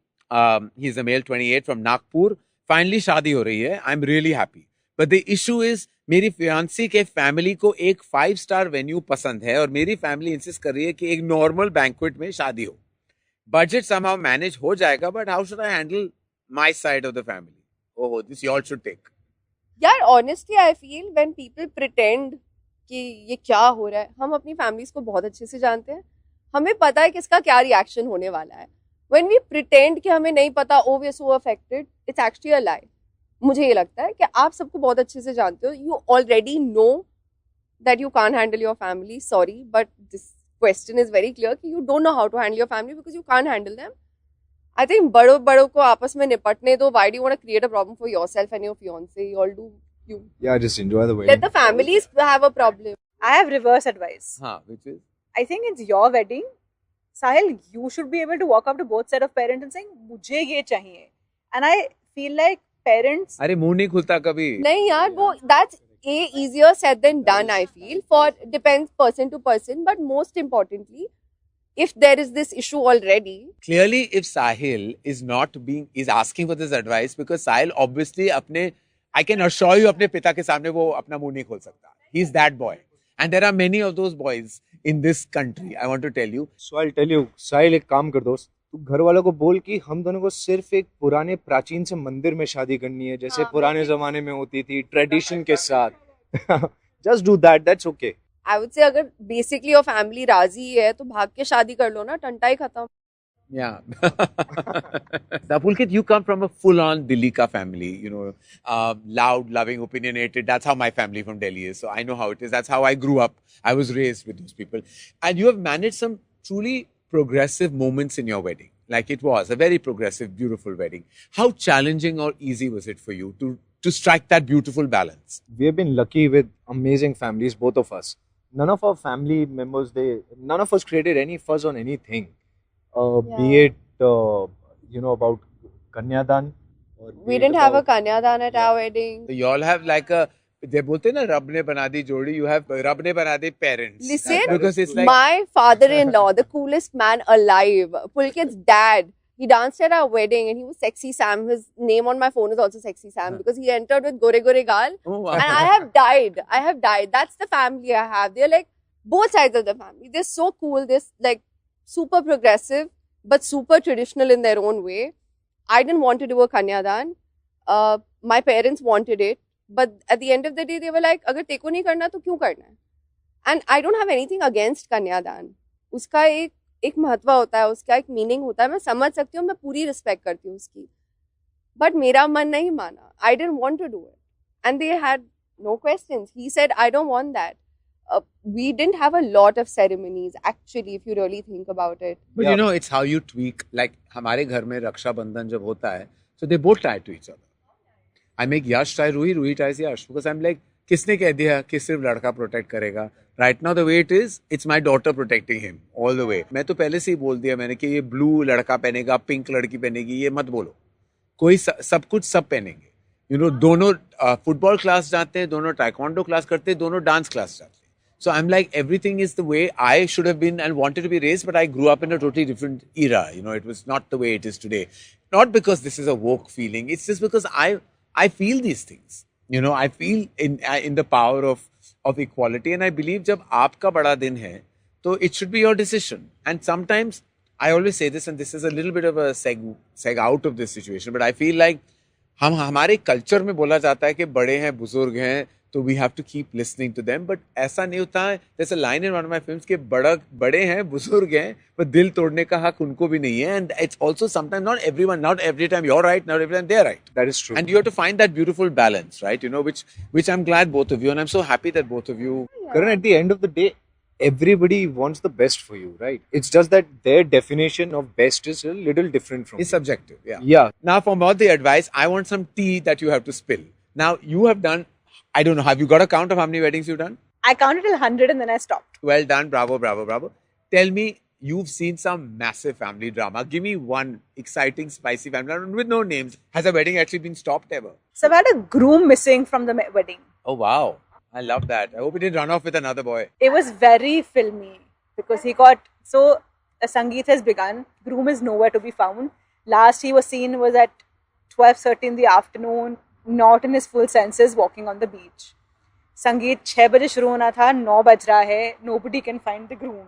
He's a male 28 from Nagpur. Finally, शादी हो रही है. I'm really happy. But the issue is, मेरी fiancée के family को एक 5-star वेन्यू पसंद है और मेरी फैमिली इंसिस्ट कर रही है कि एक नॉर्मल बैंक्वेट में शादी हो. बजट somehow मैनेज हो जाएगा, but how should I handle my side of the family? Oh, this you all should take. यार honestly I feel when people pretend कि ये क्या हो रहा है, हम अपनी families को बहुत अच्छे से जानते हैं. हमें पता है कि इसका क्या reaction होने वाला है. When we pretend कि हमें नहीं पता, oh we are so affected, it's actually a lie. मुझे ये लगता है कि आप सबको बहुत अच्छे से जानते हो. You already know that you can't handle your family. Sorry, but this question is very clear कि you don't know how to handle your family because you can't handle them. I think बड़ों को आपस में निपटने दो. Why do you want to create a problem for yourself and your fiance? You all do you. Yeah, just enjoy the Let wedding. the families have a problem. I have reverse advice. Which is? I think it's your wedding. Sahil, you should be able to walk up to both set of parents and saying, मुझे ये चाहिए. And I feel like parents. अरे मुंह नहीं खुलता कभी. नहीं यार वो that's easier said than done. I feel for depends person to person, but most importantly, if there is this issue already. Clearly, if Sahil is asking for this advice because Sahil obviously I can assure you अपने पिता के सामने वो अपना मुंह नहीं खोल सकता. He's that boy. And there are many of those boys in this country. I want to tell you. So I'll tell you, साहिल एक काम कर दोस्त, तू घर वालों को बोल कि हम दोनों को सिर्फ एक पुराने प्राचीन से मंदिर में शादी करनी है जैसे पुराने जमाने में होती थी ट्रेडिशन के साथ. Just do that. That's okay. I would say अगर basically your family राजी है तो भाग के शादी कर लो ना, टंटा ही खत्म. Yeah. Pulkit, you come from a full-on Delhi ka family, loud, loving, opinionated. That's how my family from Delhi is. So I know how it is. That's how I grew up. I was raised with those people. And you have managed some truly progressive moments in your wedding. Like it was a very progressive, beautiful wedding. How challenging or easy was it for you to strike that beautiful balance? We have been lucky with amazing families, both of us. None of our family members, none of us created any fuss on anything. Be it, about Kanyadan. We didn't have a Kanyadan at our wedding. So you all have like they bolte na Rab ne bana di jodi. You have Rab ne bana di parents. Listen, because it's like my father-in-law, the coolest man alive, Pulkit's dad, he danced at our wedding and he was Sexy Sam. His name on my phone is also Sexy Sam because he entered with Gore Gore Gal. Oh, wow. And I have died. That's the family I have. They're like both sides of the family. They're so cool. They're like super progressive but super traditional in their own way. I didn't want to do a Kanyadan. My parents wanted it. But at the end of the day, they were like, अगर तेको नहीं करना तो क्यों करना है? And I don't have anything against Kanyadan. उसका एक महत्व होता है, उसका एक मीनिंग होता है. मैं समझ सकती हूँ, मैं पूरी रिस्पेक्ट करती हूँ उसकी. But मेरा मन नहीं माना. I didn't want to do it. And they had no questions. He said, I don't want that. We didn't have a lot of ceremonies, actually, if you really think about it. But it's how you tweak. Like, हमारे घर में रक्षा बंधन जब होता है, so they both tie to each other. I make Yash tie Ruhi, Ruhi ties Yash. Because I'm like, किसने कह दिया कि सिर्फ लड़का प्रोटेक्ट करेगा? Right now the way it is, it's my daughter protecting him all the way. मैं तो पहले से ही बोल दिया मैंने कि ये ब्लू लड़का पहनेगा, पिंक लड़की पहनेगी, ये मत बोलो. कोई सब कुछ सब पहनेंगे. दोनों फुटबॉल क्लास जाते हैं, दोनों टाइक्वांडो क्लास करते हैं, दोनों डांस क्लास जाते हैं. So I'm like, everything is the way I should have been and wanted to be raised, but I grew up in a totally different era. It was not the way it is today. Not because this is a woke feeling. It's just because I feel these things. I feel in the power of equality, and I believe जब आपका बड़ा दिन है, तो it should be your decision. And sometimes I always say this, and this is a little bit of a seg out of this situation, but I feel like हमारे culture में बोला जाता है कि बड़े हैं, बुजुर्ग हैं, तो we have to keep listening to them. But ऐसा नहीं होता है. There's a line in one of my films कि बड़े हैं, बुजुर्ग हैं, पर दिल तोड़ने का हक उनको भी नहीं है. And it's also sometimes not every time you're right, not every time they're right. That is true. And you have to find that beautiful balance, right? Which I'm glad both of you, and I'm so happy that both of you. Karan, at the end of the day, everybody wants the best for you, right? It's just that their definition of best is a little different from It's you. subjective, yeah. Yeah. Now, for more the advice, I want some tea that you have to spill. Now, you have done, I don't know, have you got a count of how many weddings you've done? I counted till 100 and then I stopped. Well done, bravo, bravo, bravo. Tell me, you've seen some massive family drama. Give me one exciting, spicy family drama with no names. Has a wedding actually been stopped ever? So I've had a groom missing from the wedding. Oh, wow. I love that. I hope he didn't run off with another boy. It was very filmy because he got, so the Sangeet has begun. Groom is nowhere to be found. Last he was seen was at 12:30 in the afternoon, not in his full senses, walking on the beach. Sangeet 6 बजे शुरू होना था, 9 बज रहा है. Nobody can find the groom.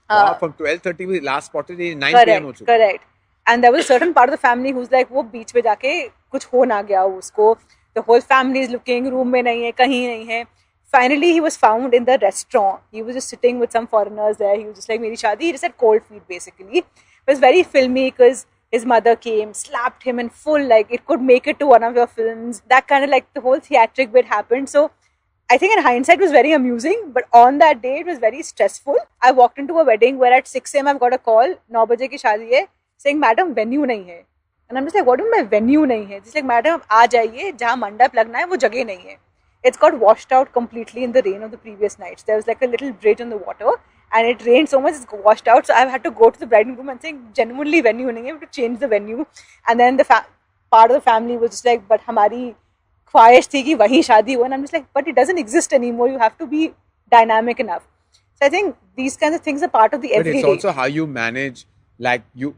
Wow, from 12:30 we last spotted is 9 p.m. हो चुका. Correct. And there was a certain part of the family who's like, वो बीच पे जाके कुछ हो ना गया उसको. The whole family is looking, room में नहीं है, कहीं नहीं है. Finally, he was found in the restaurant. He was just sitting with some foreigners there. He was just like, मेरी शादी. He just had cold feet basically. It was very filmy because his mother came, slapped him in full, like it could make it to one of your films. That kind of like the whole theatric bit happened. So I think in hindsight it was very amusing, but on that day it was very stressful. I walked into a wedding where at 6 a.m. I've got a call, 9 baje ki shaadi hai, saying, "Madam, venue nahi hai." And I'm just like, what do you mean venue nahi hai? Just like, "Madam, aa jaiye, jahan mandap lagna hai, wo jagah nahi hai." It's got washed out completely in the rain of the previous nights. There was like a little bridge on the water and it rained so much, it's washed out. So I've had to go to the bride and groom and saying, genuinely venue nahi hai, we have to change the venue. And then the part of the family was just like, but hamari ख्वाहिश थी कि वहीं शादी हो, and I'm just like, but it doesn't exist anymore. You have to be dynamic enough. So I think these kinds of things are part of the everyday. But it's also how you manage, like you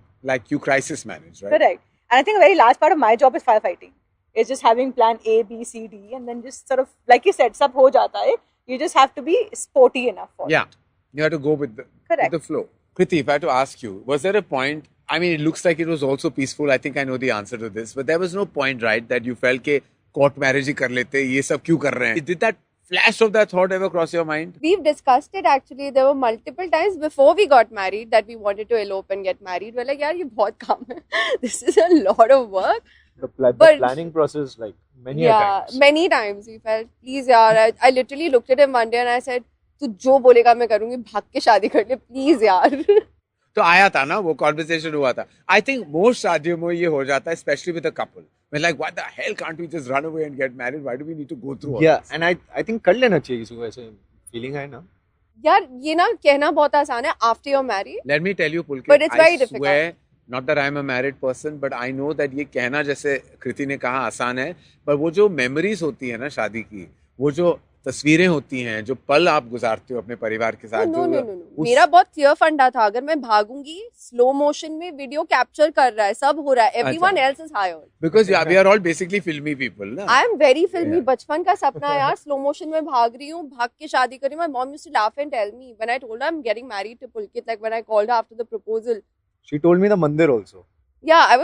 crisis manage, right? Correct. And I think a very large part of my job is firefighting. It's just having plan A, B, C, D, and then just sort of, like you said, sab ho jata hai. You just have to be sporty enough for it. You have to go with the flow. Kriti, if I had to ask you, was there a point, I mean, it looks like it was also peaceful. I think I know the answer to this, but there was no point, right, that you felt ke court marriage ही कर लेते, ये सब क्यों कर रहे हैं? Did that flash of that thought ever cross your mind? We've discussed it actually. There were multiple times before we got married that we wanted to elope and get married. We're like, yaar, ye bahut kaam hai. This is a lot of work. The planning process, like many times. Yeah, many times we felt, please yaar. I literally looked at him one day and I said, तू जो बोलेगा मैं करूँगी, भाग के शादी कर ले, please यार. तो आया था ना, वो conversation हुआ था. I think most शादियों में ये हो जाता है, especially with a couple. We're like, what the hell, can't we just run away and get married? Why do we need to go through all this? And I think कर लेना चाहिए किसी को, ऐसे feeling है ना. यार ये ना कहना बहुत आसान है after you're married. Let me tell you, Pulkit, but it's very difficult. Swear, not that I'm a married person, but I know that ये कहना जैसे कृति ने कहा आसान है, पर वो जो memories होती है ना शादी की, वो जो तस्वीरें होती हैं, जो पल आप गुजारते हो अपने परिवार के साथ. No. मेरा बहुत क्लियर फंडा था, अगर मैं भागूंगी स्लो मोशन में वीडियो कैप्चर कर रहा है, सब हो रहा है, everyone else is hired. Because we are all basically filmy people, ना? I am very filmy. बचपन का सपना यार, स्लो मोशन में भाग रही हूँ, भाग के शादी करी. My mom used to laugh and tell me when I told her I'm getting married to Pulkit, like when I called her after the proposal. She told me the mandir also. Yeah,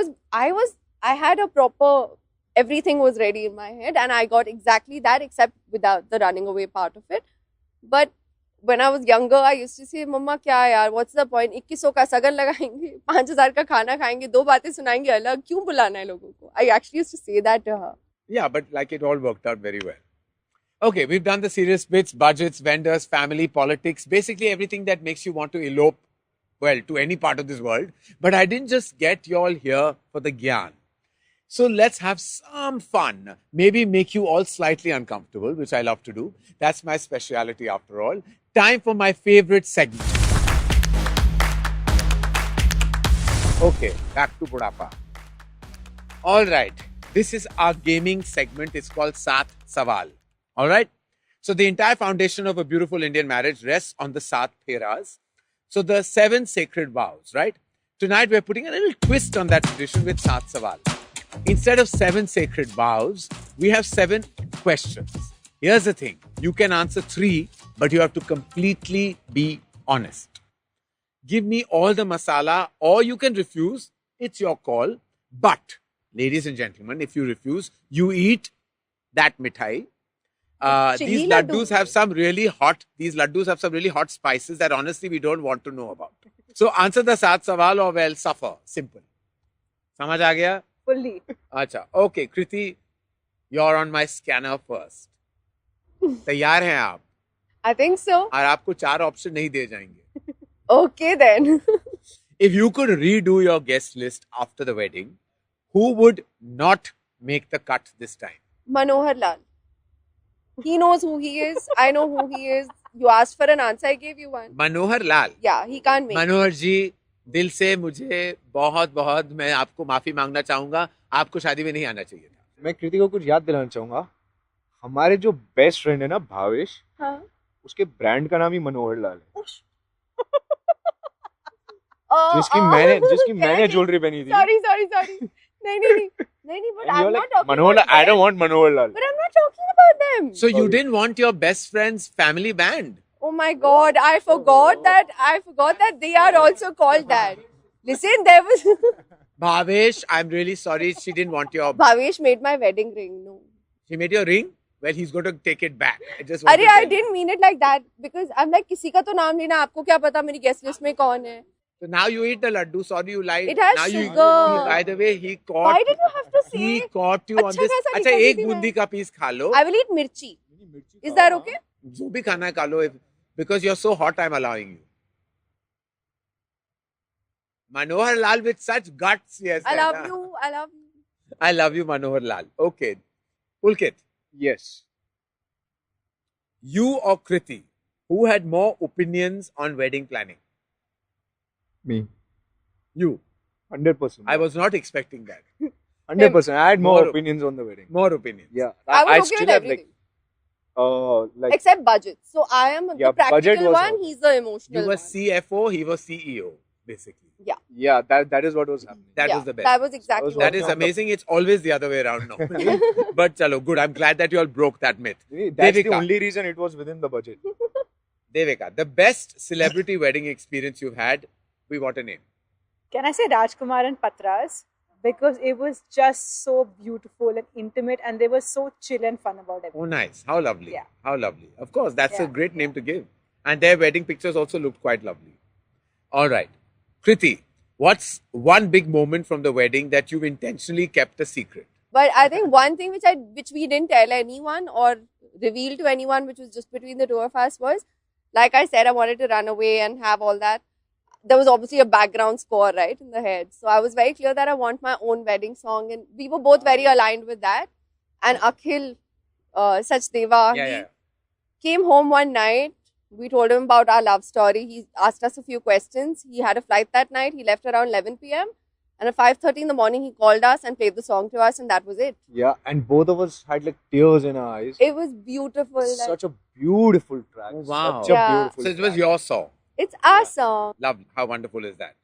I had a proper, everything was ready in my head and I got exactly that except without the running away part of it. But when I was younger, I used to say, Mama, kya yaar, what's the point? 2100 का सगन लगाएंगे, 5000 का खाना खाएंगे, 2 बातें सुनाएंगे अलग, क्यों बुलाना है लोगों को? I actually used to say that to her. Yeah, but like it all worked out very well. Okay, we've done the serious bits, budgets, vendors, family, politics, basically everything that makes you want to elope, well, to any part of this world. But I didn't just get you all here for the gyan. So let's have some fun. Maybe make you all slightly uncomfortable, which I love to do. That's my speciality after all. Time for my favorite segment. Okay, back to Budappa. All right, this is our gaming segment. It's called Saath Sawal. All right? So the entire foundation of a beautiful Indian marriage rests on the Saath Pheras. So the 7 sacred vows, right? Tonight we're putting a little twist on that tradition with Saath Sawal. Instead of 7 sacred vows, we have 7 questions. Here's the thing. You can answer 3, but you have to completely be honest. Give me all the masala or you can refuse. It's your call. But, ladies and gentlemen, if you refuse, you eat that mithai. These laddus have some really hot spices that honestly we don't want to know about. So answer the Saath Sawal or well, suffer. Simple. Samajh aa gaya? Fully. Acha. Okay, Kriti, you're on my scanner first. तैयार हैं आप? I think so. और आपको 4 option नहीं दिए जाएंगे. Okay then. If you could redo your guest list after the wedding, who would not make the cut this time? Manohar Lal. He knows who he is. I know who he is. You asked for an answer, I gave you one. Manohar Lal. Yeah, he can't make Manohar जी, दिल से मुझे बहुत मैं आपको माफी मांगना चाहूंगा. आपको शादी में नहीं आना चाहिए था. मैं कृति को कुछ याद दिलाना चाहूंगा. हमारे जो बेस्ट फ्रेंड है ना भावेश, हाँ? उसके ब्रांड का नाम ही मनोहर लाल है. जिसकी मैंने ज्वेलरी पहनी थी. Sorry. नहीं, but I'm not talking Manohar, about them. I don't want Manohar Lal. But I'm not talking about them. So you didn't want your best friend's family band? Oh my God, I forgot that they are also called that. Listen, there was... Bhavesh, I'm really sorry. She didn't want your... Bhavesh made my wedding ring, no. She made your ring? Well, he's going to take it back. I didn't mean it like that. Because I'm like, किसी का तो नाम लेना, आपको क्या पता मेरी guest list में कौन है? So now you eat the laddu. Sorry, you lied. It has now sugar. By the way, he caught. Why did you have to say? He caught you on this. अच्छा, एक बूंदी का piece खा लो. I will eat mirchi. Is that okay? जो भी खाना है खा लो. Because you're so hot, I'm allowing you. Manohar Lal with such guts, yes. I है love ना? you. I love you. I love you, Manohar Lal. Okay. Pulkit, Yes. you or Kriti, who had more opinions on wedding planning? Me. You. 100%. I was not expecting that. 100%. I had more More- opinions on the wedding. More opinions. Yeah. I was okay still with have everything. like Except budget. So I am Yeah, the practical budget was one. out. He's the You emotional were one. CFO, he was CEO, basically. yeah, that is what was happening. That Yeah, was the best. That was exactly was what That working is on the- amazing. It's always the other way around normally. But chalo, good. I'm glad that you all broke that myth. That's the Devika. only reason it was within the budget. Devika, the best celebrity wedding experience you've had, we want a name. Can I say Rajkumar and Patras? Because it was just so beautiful and intimate, and they were so chill and fun about it. Oh, nice. How lovely. Yeah. How lovely. Of course, that's a Yeah. great name to give. And their wedding pictures also looked quite lovely. All right. Kriti, what's one big moment from the wedding that you've intentionally kept a secret? But I think one thing which we didn't tell anyone or reveal to anyone, which was just between the two of us, was, like I said, I wanted to run away and have all that. There was obviously a background score, right, in the head. So I was very clear that I want my own wedding song, and we were both very aligned with that. And Akhil Sachdeva, he came home one night. We told him about our love story. He asked us a few questions. He had a flight that night. He left around 11 p.m. And at 5:30 in the morning, he called us and played the song to us, and that was it. Yeah, and both of us had like tears in our eyes. It was beautiful. Like, Such a beautiful track. Oh, wow. Such a Yeah. beautiful So it was track. your song. it's our song. Lovely. How wonderful is that?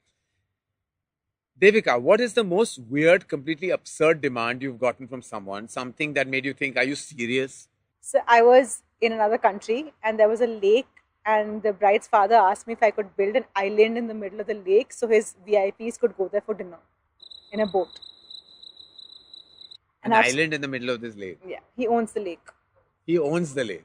Devika, what is the most weird, completely absurd demand you've gotten from someone? Something that made you think, are you serious? So I was in another country, and there was a lake, and the bride's father asked me if I could build an island in the middle of the lake so his VIPs could go there for dinner in a boat. An And I've- island in the middle of this lake. Yeah, he owns the lake. He owns the lake.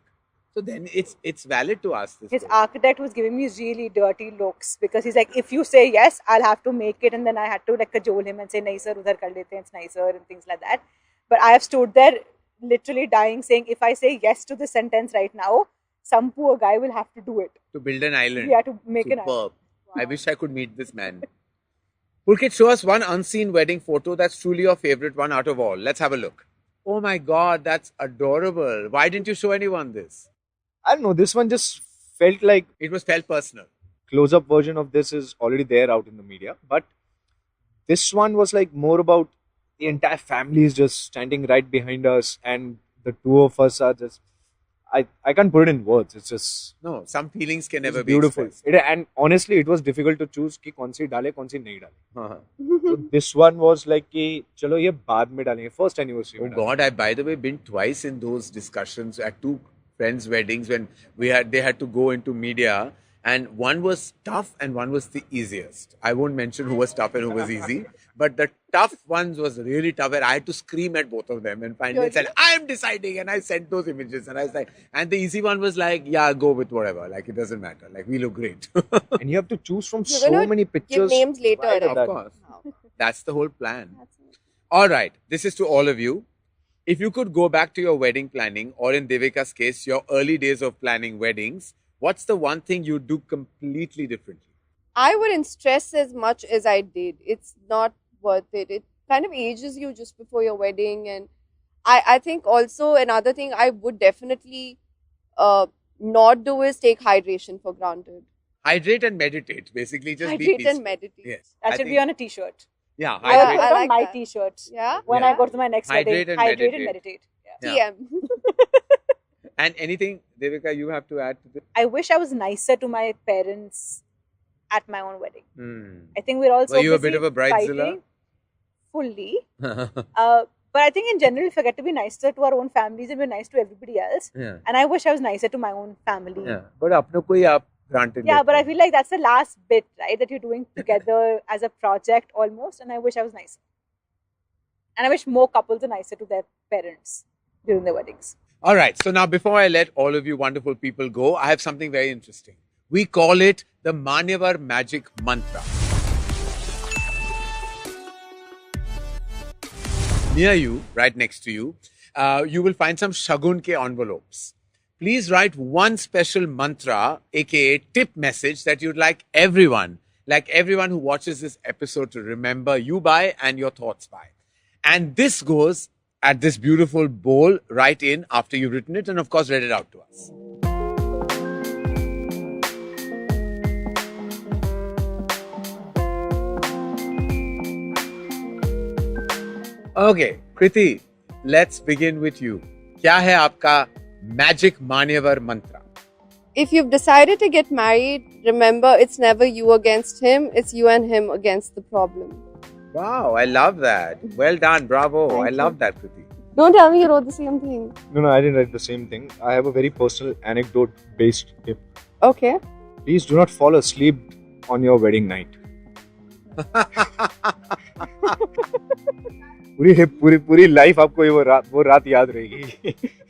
So then it's valid to ask this. His question. architect was giving me really dirty looks because he's like, if you say yes, I'll have to make it. And then I had to like cajole him and say, nahi sir, udhar kar lete hain, it's nicer and things like that. But I have stood there literally dying saying, if I say yes to this sentence right now, some poor guy will have to do it. To build an island. We have to make an Superb. island. I wish I could meet this man. Pulkit, show us one unseen wedding photo that's truly your favorite one out of all. Let's have a look. Oh my God, that's adorable. Why didn't you show anyone this? I don't know. This one just felt like It was felt personal. close-up version of this is already there out in the media, but this one was like more about the entire family is just standing right behind us, and the two of us are just. I can't put it in words. It's just No, some feelings can it's never be beautiful. expressed. And honestly, it was difficult to choose कि कौन सी डाले कौन सी नहीं डाले. Uh-huh. So this one was like कि चलो ये बाद में डालेंगे, first anniversary. Oh में डालेंगे. God, I by the way been twice in those discussions at two friends' weddings when they had to go into media, and one was tough and one was the easiest. I won't mention who was tough and who was easy, but the tough ones was really tough, and I had to scream at both of them. And finally, I said, "I am deciding," and I sent those images, and I was like, and the easy one was like, "Yeah, go with whatever. Like it doesn't matter. Like we look great." And you have to choose from You're so gonna many give pictures. names later, right at right? Of that. course, that's the whole plan. That's it. All right, this is to all of you. If you could go back to your wedding planning, or in Devika's case, your early days of planning weddings, what's the one thing you do completely differently? I wouldn't stress as much as I did. It's not worth it. It kind of ages you just before your wedding. And I think also another thing I would definitely not do is take hydration for granted. Hydrate and meditate. Basically, just be Hydrate peaceful. and meditate. Yes. That I should think- be on a t-shirt. Yeah, I will hydrate. put I it on like my that. t-shirt Yeah? when Yeah. I go to my next Hydrate wedding. and Hydrate meditate. and meditate. Yeah. Yeah. TM. And anything, Devika, you have to add to this? I wish I was nicer to my parents at my own wedding. Hmm. I think we're also Were you a busy bit of a bridezilla? fighting fully. But I think in general, we forget to be nicer to our own families and we're nice to everybody else. Yeah. And I wish I was nicer to my own family. Yeah. But apno ko hi aap granted Yeah, lete but I hain. feel like that's the last bit, right? That you're doing together as a project almost. And I wish I was nicer. And I wish more couples are nicer to their parents during their weddings. All right. So now, before I let all of you wonderful people go, I have something very interesting. We call it the Manyavar Magic Mantra. Near you, right next to you, you will find some Shagun ke envelopes. please write one special mantra, aka tip message that you'd like everyone who watches this episode to remember you by and your thoughts by. And this goes at this beautiful bowl right in after you've written it and of course read it out to us. Okay, Kriti, let's begin with you. क्या है आपका magic मान्यवर मंत्र? If you've decided to get married, remember it's never you against him, it's you and him against the problem. Wow, I love that. Well done, bravo. Thank I you. love that, Kriti. Don't tell me you wrote the same thing. No, I didn't write the same thing. I have a very personal anecdote-based tip. Okay. Please do not fall asleep on your wedding night. पूरी life आपको वो रात याद रहेगी.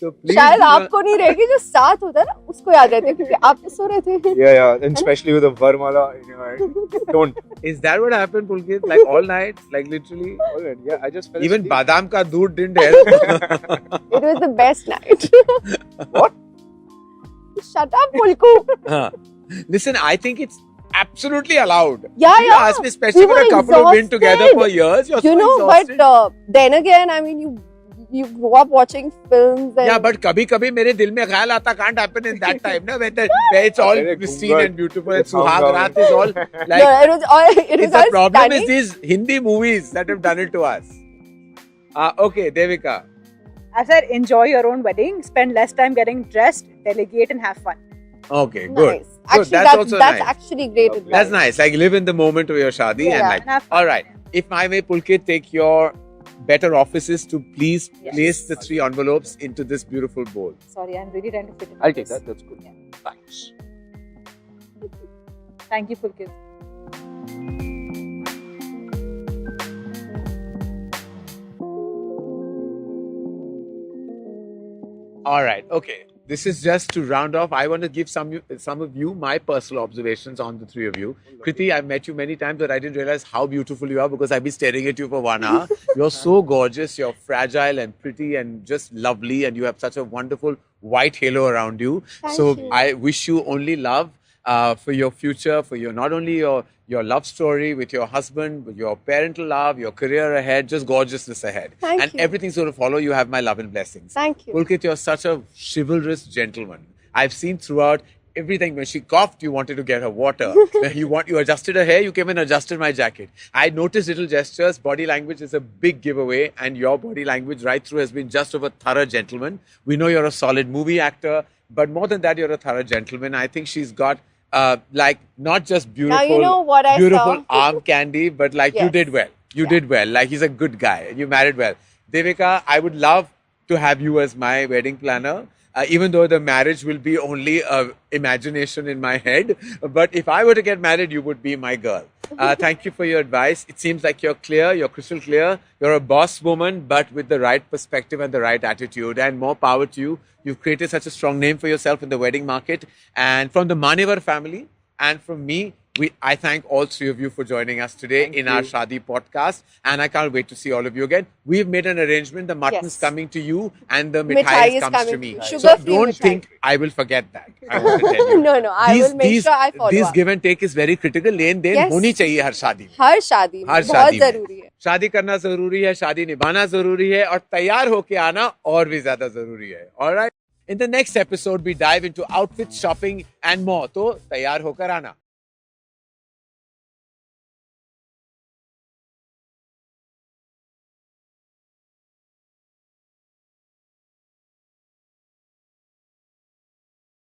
So please शायद do not- आपको नहीं रहेगी, जो साथ होता है ना उसको याद रहती है क्योंकि आप तो सो रहे थे. Yeah, and especially with a Varmala in your hand. Don't. Is that what happened, Pulkit? Like all night? Like literally? Alright, yeah, I just fell Even asleep. badam ka doodh didn't help. It was the best night. What? Shut up, Pulku. Huh. Listen, I think it's absolutely allowed. Yeah, You yeah. ask me, especially We for were a couple who've been together exhausted. for years. You're You so know, exhausted. but then again, I mean, you grow up watching films and Yeah, but kabhi mere dil mein khayal aata can't happen in that time, na? Where it's all Arey, pristine gunga, and beautiful and gunga, suhag raat is all no, like. it was It's the all problem stunning. is these Hindi movies that have done it to us. Okay, Devika. I said enjoy your own wedding, spend less time getting dressed, delegate and have fun. Okay, good. Nice. Actually, that's also that's nice. actually great advice. That's nice. Like live in the moment of your shadi and Yeah, like. And have fun. All right. If I may, Pulkit, take your better offices to please Yes. place the 3 envelopes into this beautiful bowl. Sorry, I'm really trying to fit in. I'll take this. that. That's good. Yeah. Thanks. Thank you, Pulkit. All right. Okay. This is just to round off. I want to give some of you my personal observations on the 3 of you. Kriti, I've met you many times, but I didn't realize how beautiful you are because I've been staring at you for 1 hour. You're so gorgeous. You're fragile and pretty and just lovely, and you have such a wonderful white halo around you. Thank so you. I wish you only love for your future, for your not only your love story with your husband, with your parental love, your career ahead, just gorgeousness ahead. Thank and you. everything's going to follow. You have my love and blessings. Thank you. Pulkit, you're such a chivalrous gentleman. I've seen throughout everything. When she coughed, you wanted to get her water. When you adjusted her hair, you came and adjusted my jacket. I noticed little gestures. Body language is a big giveaway, and your body language right through has been just of a thorough gentleman. We know you're a solid movie actor, but more than that, you're a thorough gentleman. I think she's got like not just beautiful, Now you know what I beautiful saw. arm candy, but like you Yes. did well. You Yeah. did well. Like he's a good guy. You married well. Devika, I would love to have you as my wedding planner. Even though the marriage will be only imagination in my head. But if I were to get married, you would be my girl. Thank you for your advice. It seems like you're clear, you're crystal clear. You're a boss woman, but with the right perspective and the right attitude. And more power to you. You've created such a strong name for yourself in the wedding market. And from the Manevar family and from me, I thank all 3 of you for joining us today in our Shadi podcast. And I can't wait to see all of you again. We've made an arrangement. The mutton's Yes. coming to you and the Mithai mithai is comes to coming me. to you. So Sugar-free don't mithai. think I will forget that. I want to tell you. No, I will make sure I follow This up. give and take is very critical. लेन देन Yes. होनी चाहिए हर शादी में. हर शादी में हर बहुत शादी में. जरूरी है. शादी करना जरूरी है, शादी निभाना जरूरी है और तैयार होके आना और भी ज्यादा जरूरी है. All right. In the next episode, we dive into outfits, shopping and more. तो तैयार होकर आना.